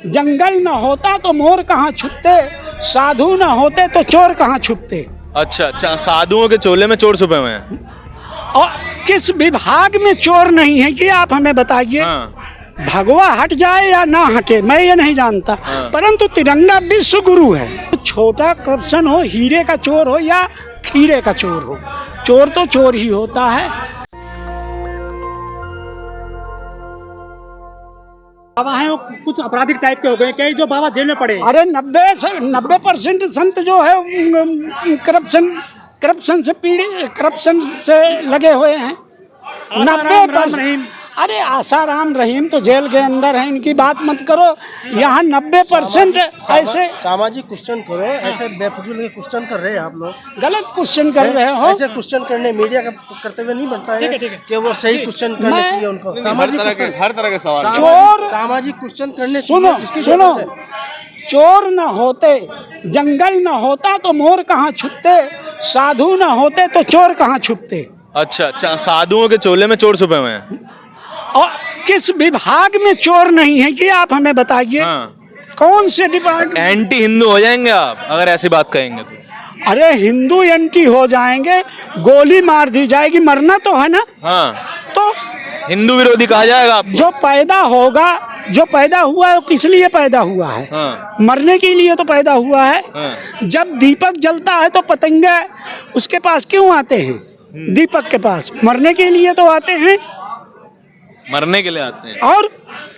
जंगल न होता तो मोर कहाँ छुपते, साधु न होते तो चोर कहाँ छुपते। अच्छा अच्छा, साधुओं के चोले में चोर छुपे हुए हैं। और किस विभाग में चोर नहीं है ये आप हमें बताइए। हाँ। भगवा हट जाए या ना हटे मैं ये नहीं जानता, हाँ। परंतु तिरंगा विश्व गुरु है। छोटा करप्शन हो, हीरे का चोर हो या खीरे का चोर हो, चोर तो चोर ही होता है। बाबा हैं वो कुछ आपराधिक टाइप के हो गए, कई जो बाबा जेल में पड़े। अरे 90% संत जो है करप्शन से लगे हुए हैं। 90%। अरे आसाराम रहीम तो जेल के अंदर है, इनकी बात मत करो। यहाँ 90% ऐसे सामाजिक क्वेश्चन करो, ऐसे बेफजूल के क्वेश्चन कर रहे हैं आप लोग, गलत क्वेश्चन कर रहे हो। ऐसे क्वेश्चन करने मीडिया का करते हुए नहीं बनता है कि वो सही क्वेश्चन करने चाहिए उनको। हर तरह के सवाल। चोर सामाजिक क्वेश्चन करने सुनो, चोर न होते, जंगल न होता तो मोर कहाँ छुपते, साधु न होते तो चोर कहाँ छुपते। अच्छा अच्छा, साधुओं के चोले में चोर छुपे हुए हैं। और किस विभाग में चोर नहीं है ये आप हमें बताइए। हाँ। कौन से डिपार्टमेंट। एंटी हिंदू हो जाएंगे आप अगर ऐसी बात कहेंगे तो। अरे हिंदू एंटी हो जाएंगे, गोली मार दी जाएगी, मरना तो है ना। हाँ। तो हिंदू विरोधी कहा जाएगा आपको। जो पैदा होगा, जो पैदा हुआ है वो किस लिए पैदा हुआ है। हाँ। मरने के लिए तो पैदा हुआ है। हाँ। जब दीपक जलता है तो पतंगे उसके पास क्यों आते हैं। दीपक के पास मरने के लिए तो आते हैं, मरने के लिए आते हैं और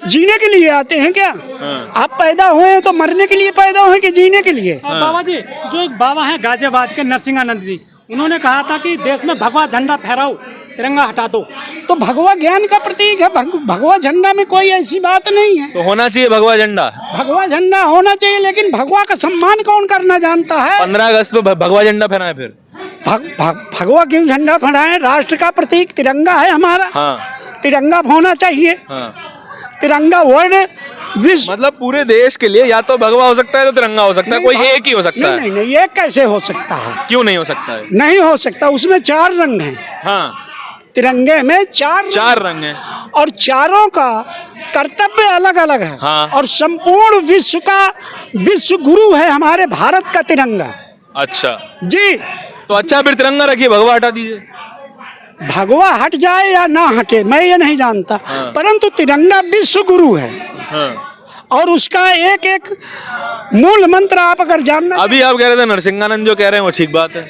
जीने के लिए आते हैं क्या। हाँ। आप पैदा हुए हैं तो मरने के लिए पैदा हुए कि जीने के लिए। और बाबा जी, जो एक बाबा हैं गाजियाबाद के नरसिंहानंद जी, उन्होंने कहा था कि देश में भगवा झंडा फहराओ, तिरंगा हटा दो। तो भगवा ज्ञान का प्रतीक है, भगवा झंडा में कोई ऐसी बात नहीं है। तो होना चाहिए भगवा झंडा। भगवा झंडा होना चाहिए, लेकिन भगवा का सम्मान कौन करना जानता है। 15 अगस्त पे भगवा झंडा फहराए फिर। भगवा क्यों झंडा फहराए, राष्ट्र का प्रतीक तिरंगा है हमारा। हाँ। तिरंगा होना चाहिए। हाँ। तिरंगा वर्ण विश्व, मतलब पूरे देश के लिए या तो भगवा हो सकता है तो तिरंगा हो सकता है, कोई एक ही हो सकता है। नहीं नहीं, ये कैसे हो सकता है। क्यों नहीं हो सकता है। नहीं हो सकता, उसमें 4 रंग हैं। हाँ। तिरंगे में 4 रंग हैं और चारों का कर्तव्य अलग अलग है। हाँ। और संपूर्ण विश्व का विश्व गुरु है हमारे भारत का तिरंगा। अच्छा जी। तो अच्छा, फिर तिरंगा रखिए, भगवा हटा दीजिए। भगवा हट जाए या ना हटे मैं ये नहीं जानता। हाँ। परंतु तिरंगा विश्व गुरु है। हाँ। और उसका एक एक मूल मंत्र आप अगर जानना। अभी आप कह रहे थे नरसिंहानंद जो कह रहे हैं वो ठीक बात है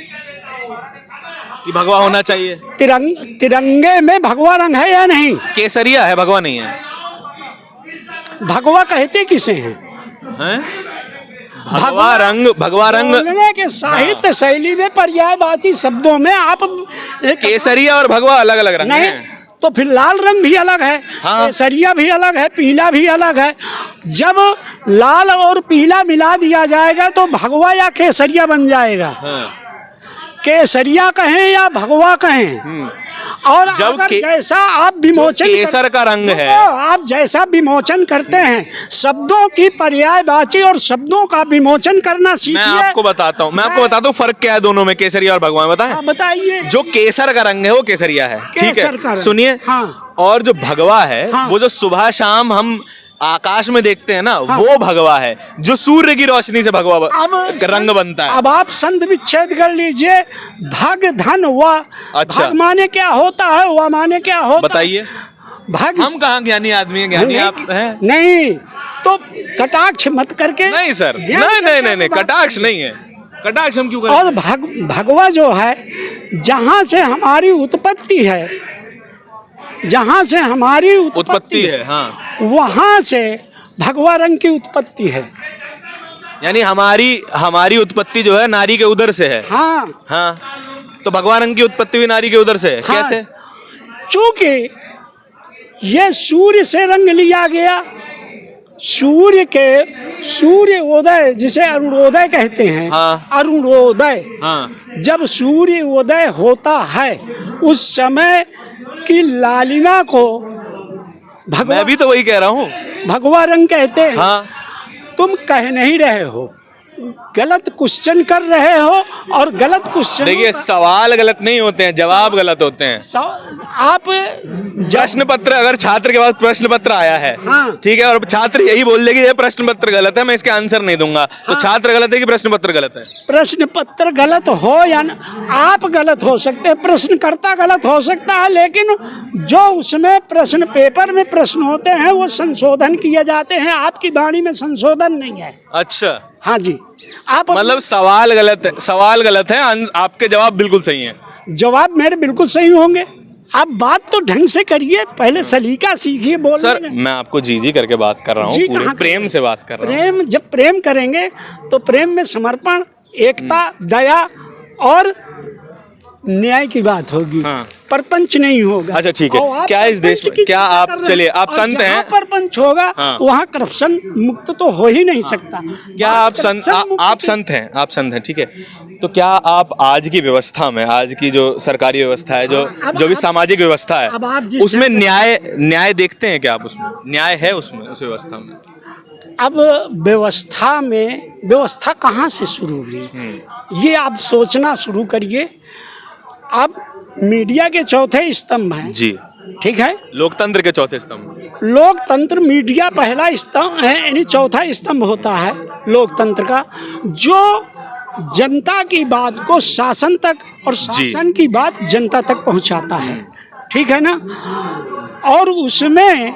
कि भगवा होना चाहिए। तिरंगे में भगवा रंग है या नहीं। केसरिया है, भगवा नहीं है। भगवा कहते किसे हैं। हैं? भगवा रंग बोलने के साहित्य शैली में पर्यायवाची शब्दों में आप केसरिया और भगवा अलग अलग रंग नहीं हैं। तो फिर लाल रंग भी अलग है। हाँ। केसरिया भी अलग है, पीला भी अलग है। जब लाल और पीला मिला दिया जाएगा तो भगवा या केसरिया बन जाएगा। हाँ। केसरिया कहें या भगवा कहें। और जब अगर जैसा आप विमोचन केसर का रंग है, आप जैसा विमोचन करते हैं, शब्दों की पर्यायवाची और शब्दों का विमोचन करना सीखिए। मैं आपको बताता हूँ फर्क क्या है दोनों में, केसरिया और भगवा में। बताएं। बताइए। जो केसर का रंग है वो केसरिया है, ठीक केसर का है, रंग। सुनिए। हाँ। और जो भगवा है, हाँ। वो जो सुबह शाम हम आकाश में देखते हैं ना, हाँ। वो भगवा है, जो सूर्य की रोशनी से भगवा रंग बनता है। अब आप संत विच्छेद कर लीजिए। भग धन व। अच्छा। भग माने क्या होता है, व माने क्या होता है, बताइए। भग। हम कहाँ ज्ञानी आदमी हैं, ज्ञानी आप हैं। नहीं तो कटाक्ष मत करके। नहीं सर, नहीं, कटाक्ष नहीं है। कटाक्ष हम क्यों करें। और भगवा जो है, जहाँ से हमारी उत्पत्ति है, जहाँ से हमारी उत्पत्ति है। हाँ। वहाँ से भगवा रंग की उत्पत्ति है। यानी हमारी उत्पत्ति जो है नारी के उदर से है। हाँ। हाँ। तो भगवा रंग की उत्पत्ति भी नारी के उदर से है। हाँ। कैसे। चूंकि ये सूर्य से रंग लिया गया, सूर्य उदय जिसे अरुणोदय कहते हैं। हाँ। अरुणोदय। हाँ। जब सूर्य उदय होता है उस समय की लालिमा को मैं भी तो वही कह रहा हूँ, भगवा रंग कहते हैं। हाँ। तुम कह नहीं रहे हो, गलत क्वेश्चन कर रहे हो और गलत क्वेश्चन देखिए सवाल गलत नहीं होते हैं, जवाब गलत होते हैं। आप प्रश्न पत्र, अगर छात्र के पास प्रश्न पत्र आया है, हाँ। ठीक है, और छात्र यही बोल दे कि ये प्रश्न पत्र गलत है, मैं इसके आंसर नहीं दूंगा, तो छात्र गलत है कि प्रश्न पत्र गलत है? प्रश्न पत्र गलत हो या न, आप गलत हो सकते हैं, प्रश्नकर्ता गलत हो सकता है, लेकिन जो उसमें प्रश्न पेपर में प्रश्न होते हैं वो संशोधन किए जाते हैं। आपकी वाणी में संशोधन नहीं है। अच्छा, हाँ जी, आप मतलब सवाल गलत है, आपके जवाब बिल्कुल सही हैं। जवाब मेरे बिल्कुल सही होंगे। आप बात तो ढंग से करिए, पहले सलीका सीखिए बोलने सर में। मैं आपको जी करके बात कर रहा हूँ, जी पूरे कहाँ प्रेम से बात कर रहा हूँ। प्रेम, जब प्रेम करेंगे तो प्रेम में समर्पण, एकता, दया और न्याय की बात होगी। हाँ। परपंच नहीं होगा। अच्छा ठीक है, और आप क्या इस देश परपंच में, की क्या चिंता आप, कर रहे चलिए हैं। आप और संत जहाँ हैं, परपंच होगा हाँ। वहाँ करप्शन मुक्त तो हो ही नहीं सकता। क्या आप संत, आप संत हैं, आप संत हैं, ठीक है, तो क्या आप आज की व्यवस्था में, आज की जो सरकारी व्यवस्था है, जो भी सामाजिक व्यवस्था अब आप है, जिस उसमें ढंग से- न्याय देखते हैं क्या आप? उसमें न्याय है, उसमें, उस व्यवस्था में? अब व्यवस्था कहाँ से शुरू हुई ये आप सोचना शुरू करिए। अब मीडिया के चौथे स्तंभ हैं जी, ठीक है, लोकतंत्र के चौथे स्तंभ। लोकतंत्र मीडिया पहला स्तंभ है, यानी चौथा स्तंभ होता है लोकतंत्र का, जो जनता की बात को शासन तक और शासन की बात जनता तक पहुंचाता है, ठीक है ना। और उसमें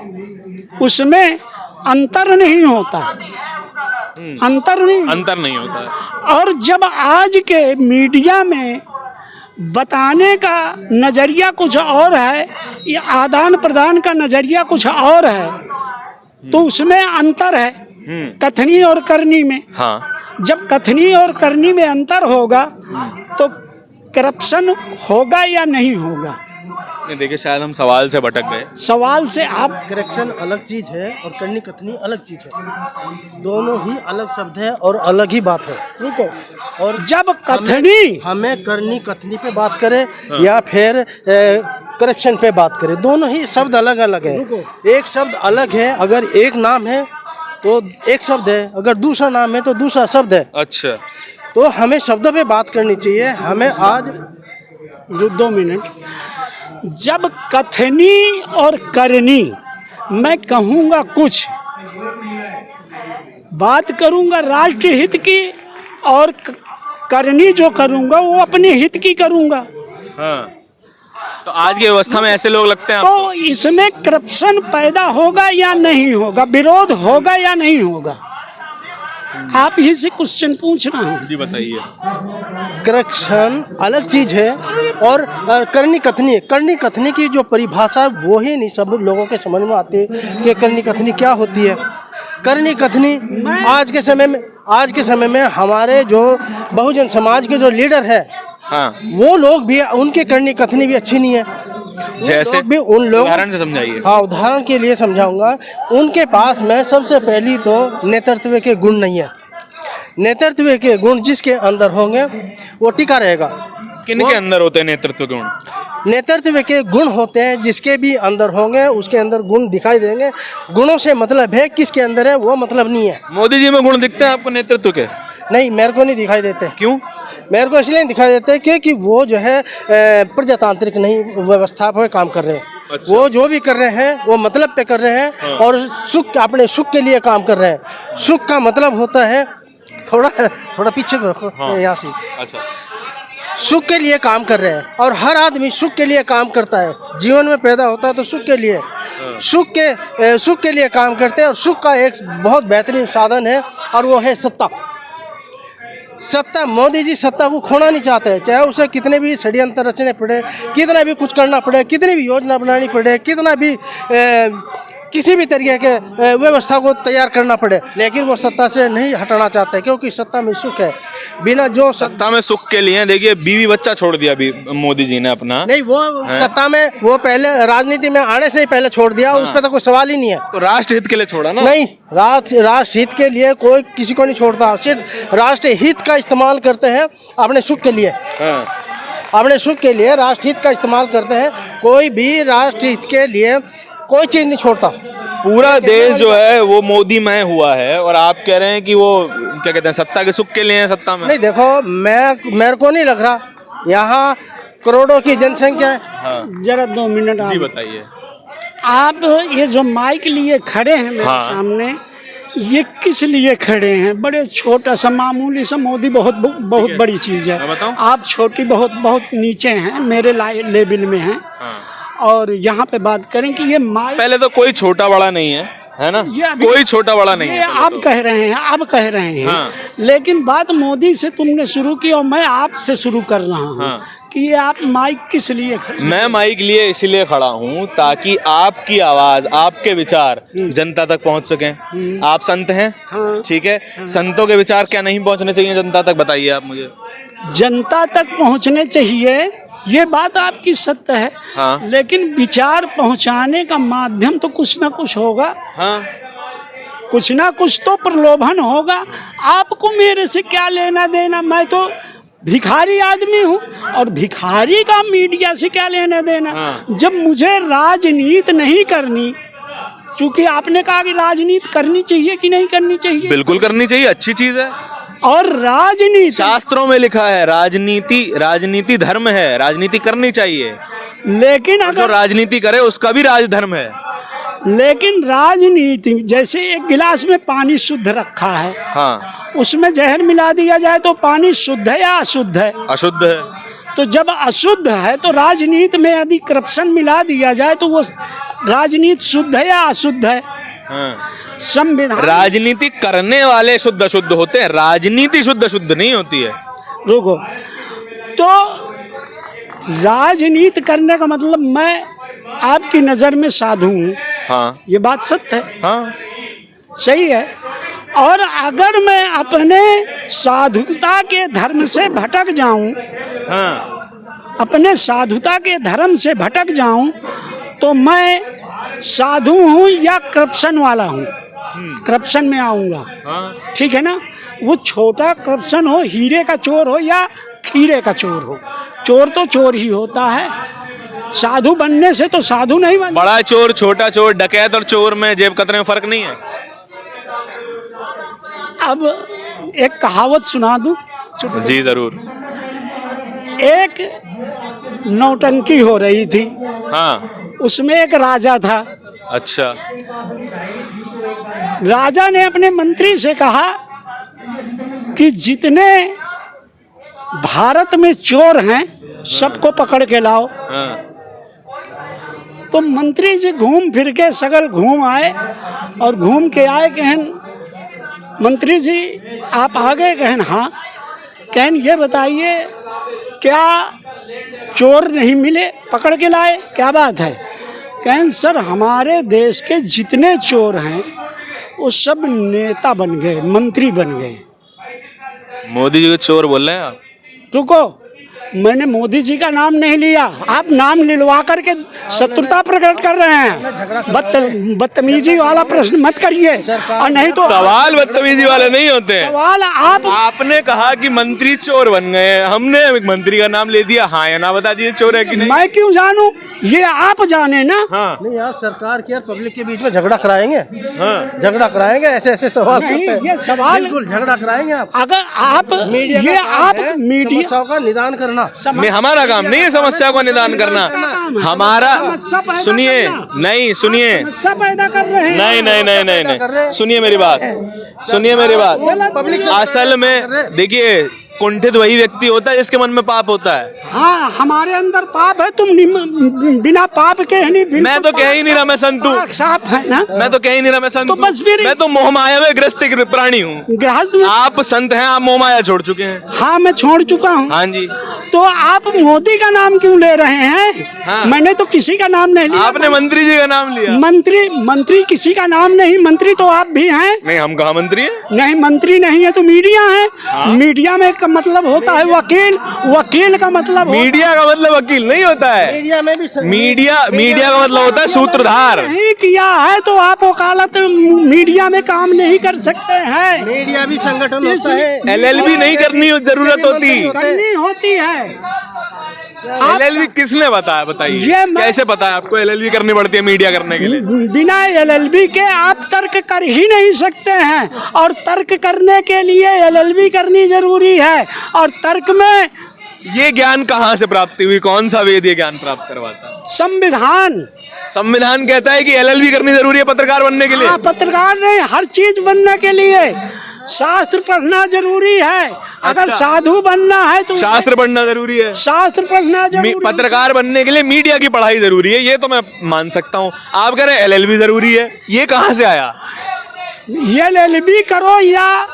अंतर नहीं होता, अंतर नहीं होता। और जब आज के मीडिया में बताने का नजरिया कुछ और है, या आदान प्रदान का नजरिया कुछ और है, तो उसमें अंतर है कथनी और करनी में। हाँ। जब कथनी और करनी में अंतर होगा तो करप्शन होगा या नहीं होगा? देखिए शायद हम सवाल से भटक गए। सवाल से आप, करेक्शन अलग चीज है और करनी कथनी अलग चीज है, दोनों ही अलग शब्द है और अलग ही बात है। रुको, और जब कथनी हमें करनी कथनी पे बात करें या फिर करेक्शन पे बात करें, दोनों ही शब्द अलग अलग है। एक शब्द अलग है, अगर एक नाम है तो एक शब्द है, अगर दूसरा नाम है तो दूसरा शब्द है। अच्छा, तो हमें शब्दों पे बात करनी चाहिए। हमें आज 2 मिनट, जब कथनी और करनी मैं कहूँगा कुछ, बात करूँगा राष्ट्र हित की, और करनी जो करूँगा वो अपने हित की करूँगा। हाँ। तो आज की व्यवस्था में ऐसे लोग लगते हैं तो इसमें करप्शन पैदा होगा या नहीं होगा, विरोध होगा या नहीं होगा? आप ही से क्वेश्चन पूछना है। जी बताइए। करेक्शन अलग चीज है और करनी कथनी की जो परिभाषा वो ही नहीं सब लोगों के समझ में आती है कि करनी कथनी क्या होती है। करनी कथनी आज के समय में हमारे जो बहुजन समाज के जो लीडर है, हाँ, वो लोग भी, उनकी करनी कथनी भी अच्छी नहीं है। जैसे भी उन लोग, उदाहरण से समझाइए। हाँ, उदाहरण के लिए समझाऊंगा। उनके पास में सबसे पहली तो नेतृत्व के गुण नहीं है। नेतृत्व के गुण जिसके अंदर होंगे वो टिका रहेगा। किनके अंदर होते हैं नेतृत्व के गुण? नेतृत्व के गुण होते हैं जिसके भी अंदर होंगे उसके अंदर गुण दिखाई देंगे। गुणों से मतलब है किसके अंदर है वो मतलब नहीं है। मोदी जी में गुण दिखते हैं आपको नेतृत्व के? नहीं, मेरे को नहीं दिखाई देते। क्यों? मेरे को इसलिए दिखाई देते हैं क्योंकि वो जो है प्रजातांत्रिक नहीं व्यवस्था पर काम कर रहे हैं। अच्छा। वो जो भी कर रहे हैं वो मतलब पे कर रहे हैं। हाँ। और अपने सुख के लिए काम कर रहे हैं। सुख का मतलब होता है, थोड़ा पीछे रखो, हाँ। यहाँ से। अच्छा, सुख के लिए काम कर रहे हैं और हर आदमी सुख के लिए काम करता है। जीवन में पैदा होता है तो सुख के लिए, सुख के लिए काम करते हैं। और सुख का एक बहुत बेहतरीन साधन है और वो है सत्ता। मोदी जी सत्ता को खोना नहीं चाहते, चाहे उसे कितने भी षड्यंत्र रचने पड़े, कितना भी कुछ करना पड़े, कितनी भी योजना बनानी पड़े, कितना भी किसी भी तरीके के व्यवस्था को तैयार करना पड़े, लेकिन वो सत्ता से नहीं हटाना चाहते क्योंकि सत्ता में सुख है। बिना जो सत्ता में सुख के लिए देखिए बीवी बच्चा छोड़ दिया अभी मोदी जी ने अपना। नहीं, वो सत्ता में वो पहले राजनीति में आने से ही पहले छोड़ दिया। उस पर तो कोई सवाल ही नहीं है। तो राष्ट्र हित के लिए छोड़ा ना? नहीं, राष्ट्र हित के लिए कोई किसी को नहीं छोड़ता। सिर्फ राष्ट्र हित का इस्तेमाल करते हैं अपने सुख के लिए। हाँ। अपने सुख के लिए राष्ट्र हित का इस्तेमाल करते हैं। कोई भी राष्ट्र हित के लिए कोई चीज़ नहीं छोड़ता। पूरा देश जो है वो मोदीमय हुआ है और आप कह रहे हैं कि वो क्या कहते हैं सत्ता के सुख के लिए हैं सत्ता में। नहीं देखो, मेरे को नहीं लग रहा, यहाँ करोड़ों की जनसंख्या है। हाँ जरा 2 मिनट जी आप बताइए। आप ये जो माइक लिए खड़े हैं मेरे हाँ। सामने, ये किस लिए खड़े हैं? बड़े छोटा सा मामूली सा, मोदी बहुत बहुत बड़ी चीज मैं है, बताऊं? आप छोटी बहुत नीचे हैं, मेरे लेवल में हैं। हाँ। और यहाँ पे बात करें कि ये माइक, पहले तो कोई छोटा बड़ा नहीं है ना, ये अभी- कोई छोटा बड़ा नहीं ये है पहले आप तो। कह रहे हैं, आप कह रहे हैं। हाँ। लेकिन बात मोदी से तुमने शुरू की और मैं आपसे शुरू कर रहा हूँ हाँ। कि ये आप माइक किस लिए खड़े? मैं माइक लिए इसलिए खड़ा हूँ ताकि आपकी आवाज, आपके विचार जनता तक पहुँच सकें। आप संत हैं, हाँ। ठीक है, संतों के विचार क्या नहीं पहुँचने चाहिए जनता तक, बताइए आप मुझे। जनता तक पहुंचने चाहिए, ये बात आपकी सत्य है। हाँ। लेकिन विचार पहुंचाने का माध्यम तो कुछ ना कुछ होगा, हाँ कुछ ना कुछ तो प्रलोभन होगा। आपको मेरे से क्या लेना देना? मैं तो भिखारी आदमी हूँ और भिखारी का मीडिया से क्या लेना देना? हाँ। जब मुझे राजनीति नहीं करनी, क्योंकि आपने कहा कि राजनीति करनी चाहिए कि नहीं करनी चाहिए, बिल्कुल करनी चाहिए, अच्छी चीज है। और राजनीति शास्त्रों में लिखा है राजनीति धर्म है, राजनीति करनी चाहिए। लेकिन जो अगर राजनीति करे उसका भी राजधर्म है। लेकिन राजनीति, जैसे एक गिलास में पानी शुद्ध रखा है, हाँ उसमें जहर मिला दिया जाए तो पानी शुद्ध है या अशुद्ध है? अशुद्ध है। तो जब अशुद्ध है तो राजनीति में यदि करप्शन मिला दिया जाए तो वो राजनीति शुद्ध है या अशुद्ध है? हाँ। संविधान, राजनीति करने वाले शुद्ध अशुद्ध होते हैं, राजनीति शुद्ध अशुद्ध नहीं होती है। रुको, तो राजनीति करने का मतलब मैं आपकी नजर में साधु हूँ, हाँ ये बात सत्य है, हाँ सही है। और अगर मैं अपने साधुता के धर्म से भटक जाऊं, हाँ अपने साधुता के धर्म से भटक जाऊं, तो मैं साधु हूं या करप्शन वाला हूं? करप्शन में आऊंगा, हाँ। ठीक है ना? वो छोटा करप्शन हो, हीरे का चोर हो या खीरे का चोर हो, चोर तो चोर ही होता है। साधु बनने से तो साधु नहीं बन। बड़ा चोर, छोटा चोर, डकैत और चोर में जेब कतरे में फर्क नहीं है। अब एक कहावत सुना दूं? जी जरूर। एक नौटंकी हो रही थी, हाँ उसमें एक राजा था। अच्छा। राजा ने अपने मंत्री से कहा कि जितने भारत में चोर हैं सबको पकड़ के लाओ। हाँ तो मंत्री जी घूम फिर के सगल घूम आए और घूम के आए, कहन मंत्री जी आप आ गए? कहन हाँ। कहन ये बताइए क्या चोर नहीं मिले, पकड़ के लाए? क्या बात है? कहन सर हमारे देश के जितने चोर हैं वो सब नेता बन गए, मंत्री बन गए। मोदी जी को चोर बोल रहे हैं आप? रुको, मैंने मोदी जी का नाम नहीं लिया, आप नाम लिलवा करके शत्रुता प्रकट कर रहे हैं। बदतमीजी वाला प्रश्न मत करिए, और नहीं तो सवाल बदतमीजी वाले नहीं होते हैं। सवाल आपने कहा कि मंत्री चोर बन गए, हमने एक मंत्री का नाम ले दिया, हाँ या ना बता दीजिए चोर है कि नहीं। मैं क्यों जानूं, ये आप जाने ना। हाँ नहीं, आप सरकार की और पब्लिक के बीच में झगड़ा कराएंगे? हाँ झगड़ा कराएंगे? ऐसे ऐसे सवाल नहीं, करते हैं? ये सवाल- बिल्कुल झगड़ा कराएंगे आप। अगर आप मीडिया ये का काम आप है मीडिया समस्याओं का निदान करना। नहीं, हमारा काम नहीं है समस्या को निदान करना। हमारा समस्या पैदा सुनिए, करना। नहीं सुनिए, समस्या पैदा कर रहे हैं। नहीं नहीं नहीं नहीं कर रहे नहीं, हैं। सुनिए मेरी बात, सुनिए मेरी बात। पब्लिक असल में देखिए, कुंठित वही व्यक्ति होता है जिसके मन में पाप होता है। हाँ, हमारे अंदर पाप है, तुम बिना पाप के है नहीं। मैं तो कह ही नहीं रहा मैं संत हूँ, साफ है ना? मैं तो कह ही नहीं रहा मैं संत तो हूँ। बस फिर- मैं तो मोहमाया में ग्रस्त एक प्राणी हूँ। गृहस्थ में आप संत हैं, आप मोहमाया छोड़ चुके हैं। हाँ, मैं छोड़ चुका हूँ। हाँ जी। तो आप मोदी का नाम क्यों ले रहे हैं? हाँ। मैंने तो किसी का नाम नहीं लिया। आपने मंत्री जी का नाम लिया। मंत्री किसी का नाम नहीं, मंत्री तो आप भी हैं। नहीं, हम कहाँ मंत्री हैं? नहीं, मंत्री नहीं है तो मीडिया है। मीडिया में का मतलब होता है वकील, वकील का मतलब मीडिया का मतलब वकील नहीं होता है। मीडिया में भी मीडिया का मतलब होता है सूत्रधार। नहीं किया है तो आप वकालत मीडिया में काम नहीं कर सकते हैं। मीडिया भी संगठन होता है। LLB नहीं करनी जरूरत होती। करनी होती है। एलएलबी किसने बताया, बताइए ये मैं- कैसे बताया आपको एलएलबी करनी पड़ती है मीडिया करने के लिए? बिना एलएलबी के आप तर्क कर ही नहीं सकते हैं, और तर्क करने के लिए एलएलबी करनी जरूरी है। और तर्क में ये ज्ञान कहाँ से प्राप्ति हुई, कौन सा वेद ये ज्ञान प्राप्त करवाता है? संविधान, संविधान कहता है कि एलएलबी करनी जरूरी है पत्रकार बनने के लिए। हाँ, पत्रकार नहीं, हर चीज बनने के लिए शास्त्र पढ़ना जरूरी है। अगर अच्छा। साधु बनना है तो शास्त्र पढ़ना जरूरी है, शास्त्र पढ़ना जरूरी है। पत्रकार बनने के लिए मीडिया की पढ़ाई जरूरी है, ये तो मैं मान सकता हूँ। आप कह रहे हैं एलएलबी जरूरी है, ये कहाँ से आया? एलएलबी करो या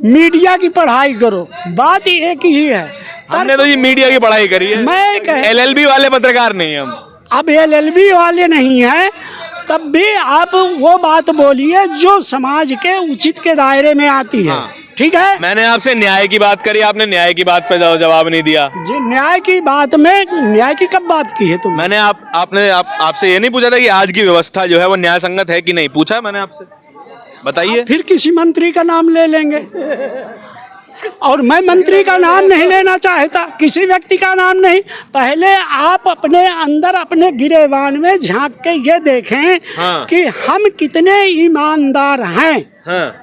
मीडिया की पढ़ाई करो, बात एक ही है। हमने तो ये मीडिया की पढ़ाई करी है, मैं कह एलएलबी वाले पत्रकार नहीं हम। अब एलएलबी वाले नहीं हैं, तब भी आप वो बात बोलिए जो समाज के उचित के दायरे में आती है। हाँ। ठीक है, मैंने आपसे न्याय की बात करी, आपने न्याय की बात पे जवाब नहीं दिया। जी, न्याय की बात में न्याय की कब बात की है तुमने? मैंने आपसे ये नहीं पूछा था कि आज की व्यवस्था जो है वो न्याय संगत है कि नहीं, पूछा मैंने आपसे, बताइए। फिर किसी मंत्री का नाम ले लेंगे, और मैं मंत्री का नाम नहीं लेना चाहता, किसी व्यक्ति का नाम नहीं। पहले आप अपने अंदर, अपने गिरेबान में झांक के ये देखें हाँ। कि हम कितने ईमानदार हैं। हाँ,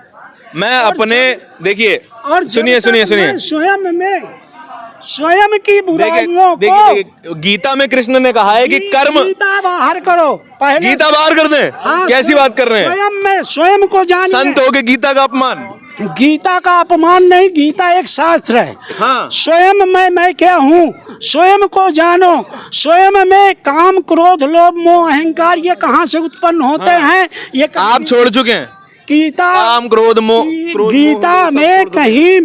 मैं अपने देखिए, और सुनिए जब तक सुनिए सुनिए, मैं स्वयं की बुराइयों देखिए को, गीता में कृष्ण ने कहा है कि कर्म, गीता बाहर करो पहले। गीता बाहर कर दें? हाँ, कैसी बात कर रहे हैं? स्वयं को जानिए। संत हो के गीता का अपमान? गीता का अपमान नहीं, गीता एक शास्त्र है। हाँ। स्वयं मैं क्या हूँ, स्वयं को जानो। स्वयं में काम, क्रोध, लोभ, मोह, अहंकार ये कहाँ से उत्पन्न होते हैं, ये आप छोड़ चुके हैं गीता, काम, क्रोध, मोह, गीता में कहीं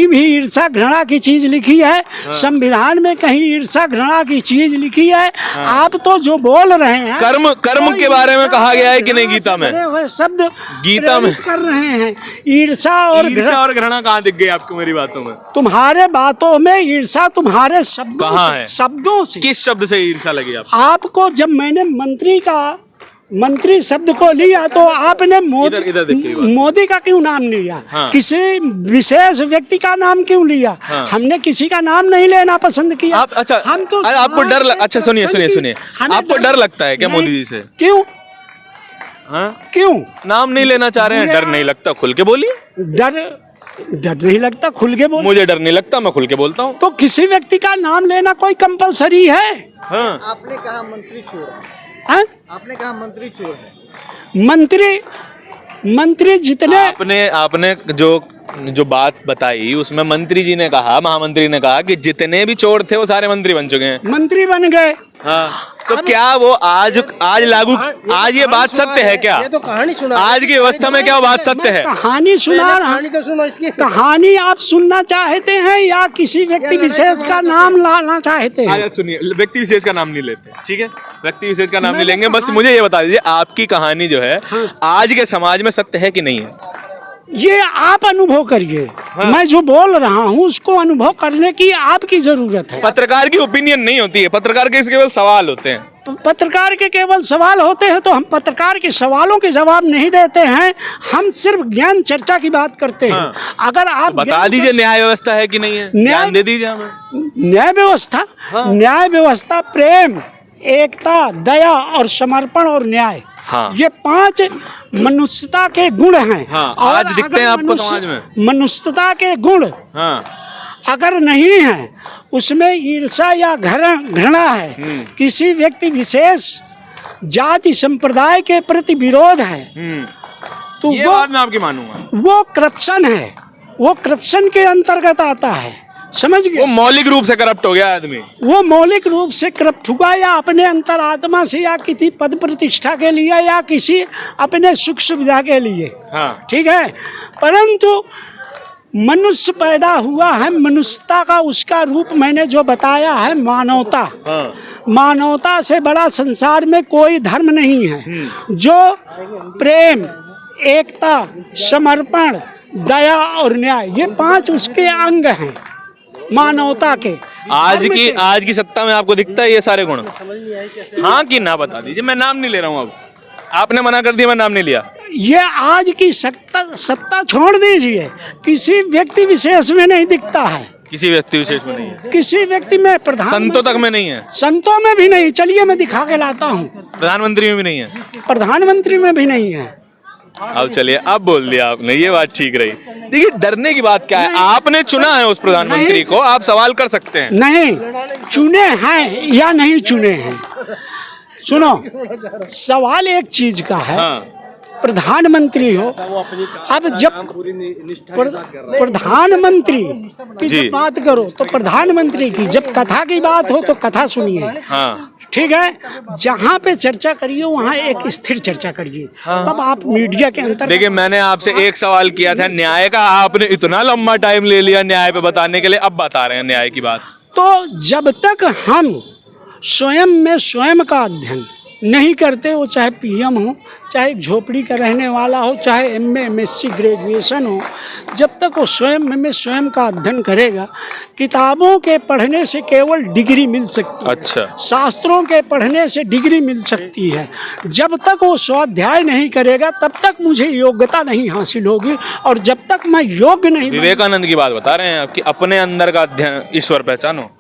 भी ईर्षा घृणा की चीज लिखी है? संविधान में कहीं ईर्षा घृणा की चीज लिखी है? आप तो जो बोल रहे हैं, कर्म के बारे में कहा गया है कि नहीं गीता में? हुए शब्द गीता में कर रहे हैं। ईर्षा और घृणा कहाँ दिख गई आपको मेरी बातों में? तुम्हारे बातों में ईर्षा तुम्हारे शब्दों कहाँ से, है? शब्दों से। किस शब्द से ईर्षा लगी आपको? आपको जब मैंने मंत्री शब्द को लिया तो आपने इधर देखिए बात। मोदी का क्यों नाम लिया? हाँ। किसी विशेष व्यक्ति का नाम क्यों लिया? हाँ। हमने किसी का नाम नहीं लेना पसंद किया। आप अच्छा, हम तो आपको डर अच्छा सुनिए, हमें आपको डर लगता है क्या नहीं। मोदी जी से? क्यों? हाँ? क्यों नाम नहीं लेना चाह रहे हैं, डर नहीं लगता? खुल के बोलिए। डर नहीं लगता, खुल के बोल। मुझे डर नहीं लगता, मैं खुल के बोलता हूँ। तो किसी व्यक्ति का नाम लेना कोई कंपलसरी है? हाँ। आपने कहा मंत्री चोर है, हाँ? आपने कहा मंत्री चोर है। मंत्री जितने आपने जो बात बताई उसमें मंत्री जी ने कहा, महामंत्री ने कहा कि जितने भी चोर थे वो सारे मंत्री बन चुके हैं। मंत्री बन गए। हाँ, तो क्या वो आज लागू, आज ये बात सत्य है क्या? ये तो कहानी सुना, आज की व्यवस्था में क्या वो बात सत्य है? कहानी सुना रहा, कहानी तो सुनो इसकी। कहानी आप सुनना चाहते हैं या किसी व्यक्ति विशेष का नाम लाना चाहते हैं? आज सुनिए, व्यक्ति विशेष का नाम नहीं लेते, ठीक है? व्यक्ति विशेष का नाम नहीं लेंगे। बस मुझे ये बता दीजिए, आपकी कहानी जो है आज के समाज में सत्य है कि नहीं है? ये आप अनुभव करिए। मैं जो बोल रहा हूँ उसको अनुभव करने की आपकी जरूरत है। पत्रकार की ओपिनियन नहीं होती है, पत्रकार के केवल सवाल होते हैं। तो पत्रकार के केवल सवाल होते हैं, तो हम पत्रकार के सवालों के जवाब नहीं देते हैं, हम सिर्फ ज्ञान चर्चा की बात करते हैं। हाँ। अगर आप बता दीजिए न्याय व्यवस्था है कि नहीं है, ज्ञान दे दीजिए हमें। न्याय व्यवस्था, न्याय व्यवस्था प्रेम, एकता, दया और समर्पण और न्याय, हाँ। ये 5 मनुष्यता के गुण हैं। हाँ, और आज दिखते हैं आपको समाज में। मनुष्यता के गुण हाँ। अगर नहीं है, उसमें ईर्ष्या या घृणा है, किसी व्यक्ति विशेष जाति संप्रदाय के प्रति विरोध है, तो ये बात मैं आपकी मानूंगा। वो करप्शन है, वो करप्शन के अंतर्गत आता है। समझ गए? वो मौलिक रूप से करप्ट हो गया आदमी। वो मौलिक रूप से करप्ट हुआ, या अपने अंतरात्मा से, या किसी पद प्रतिष्ठा के लिए, या किसी अपने सुख सुविधा के लिए। हाँ। ठीक है, परंतु मनुष्य पैदा हुआ है, मनुष्यता का उसका रूप मैंने जो बताया है मानवता। हाँ। मानवता से बड़ा संसार में कोई धर्म नहीं है। जो प्रेम, एकता, समर्पण, दया और न्याय, ये 5 उसके अंग हैं मानवता के। आज की सत्ता में आपको दिखता है ये सारे गुण? हाँ कि ना बता दीजिए, मैं नाम नहीं ले रहा हूँ। अब आपने मना कर दिया, मैं नाम नहीं लिया। ये आज की सत्ता छोड़ दीजिए, किसी व्यक्ति विशेष में नहीं दिखता है। किसी व्यक्ति विशेष में नहीं है, किसी व्यक्ति में, प्रधान संतों तक में नहीं है, संतों में भी नहीं। चलिए मैं दिखा के लाता हूँ। प्रधानमंत्री में भी नहीं है। प्रधानमंत्री में भी नहीं है। अब चलिए, अब बोल दिया आपने, ये बात ठीक रही। देखिए, डरने की बात क्या है, आपने चुना है उस प्रधानमंत्री को, आप सवाल कर सकते हैं। नहीं, चुने हैं या नहीं चुने हैं। सुनो, सवाल एक चीज का है, हाँ, प्रधानमंत्री हो, अब जब प्रधानमंत्री की जी। जब बात करो तो प्रधानमंत्री की, जब कथा की बात हो तो कथा सुनिए, हाँ, ठीक है। जहाँ पे चर्चा करिए वहाँ एक स्थिर चर्चा करिए, तब आप मीडिया के अंतर। देखिए, मैंने आपसे एक सवाल किया था न्याय का, आपने इतना लंबा टाइम ले लिया न्याय पे बताने के लिए, अब बता रहे हैं न्याय की बात। तो जब तक हम स्वयं में स्वयं का अध्ययन नहीं करते, वो चाहे पीएम हो, चाहे एक झोपड़ी का रहने वाला हो, चाहे एमए एमएससी ग्रेजुएशन हो, जब तक वो स्वयं में स्वयं का अध्ययन करेगा, किताबों के पढ़ने से केवल डिग्री मिल सकती है। अच्छा, शास्त्रों के पढ़ने से डिग्री मिल सकती है। जब तक वो स्वाध्याय नहीं करेगा तब तक मुझे योग्यता नहीं हासिल होगी, और जब तक मैं योग्य नहीं विवेकानंद की बात बता रहे हैं आप कि अपने अंदर का अध्ययन ईश्वर पहचानो,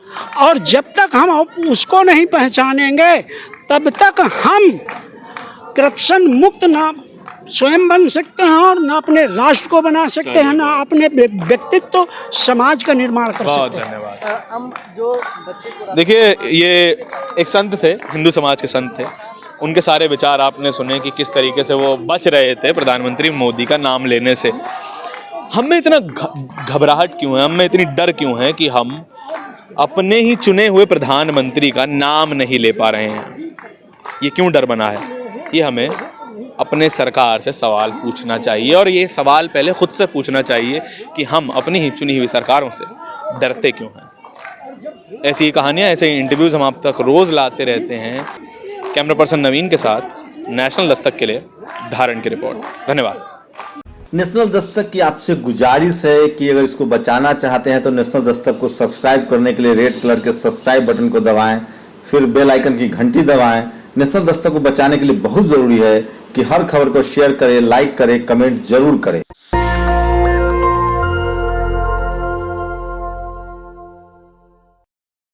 और जब तक हम उसको नहीं पहचानेंगे तब तक हम करप्शन मुक्त ना स्वयं बन सकते हैं, और ना अपने राष्ट्र को बना सकते हैं, ना अपने व्यक्तित्व समाज का निर्माण कर बहुत सकते हैं। धन्यवाद। हम जो बच्चे को देखिए, ये एक संत थे, हिंदू समाज के संत थे, उनके सारे विचार आपने सुने कि किस तरीके से वो बच रहे थे प्रधानमंत्री मोदी का नाम लेने से। हमें इतना घबराहट क्यों है, हमें इतनी डर क्यों है कि हम अपने ही चुने हुए प्रधानमंत्री का नाम नहीं ले पा रहे हैं? ये क्यों डर बना है? ये हमें अपने सरकार से सवाल पूछना चाहिए, और ये सवाल पहले खुद से पूछना चाहिए कि हम अपनी ही चुनी हुई सरकारों से डरते क्यों हैं। ऐसी कहानियाँ, ऐसे इंटरव्यूज़ हम आप तक रोज़ लाते रहते हैं। कैमरा पर्सन नवीन के साथ नेशनल दस्तक के लिए धारण की रिपोर्ट। धन्यवाद। नेशनल दस्तक की आपसे गुजारिश है कि अगर इसको बचाना चाहते हैं तो नेशनल दस्तक को सब्सक्राइब करने के लिए रेड कलर के सब्सक्राइब बटन को दबाएं, फिर बेल आइकन की घंटी दबाएं। नेशनल दस्तक को बचाने के लिए बहुत जरूरी है कि हर खबर को शेयर करें, लाइक करें, कमेंट जरूर करें।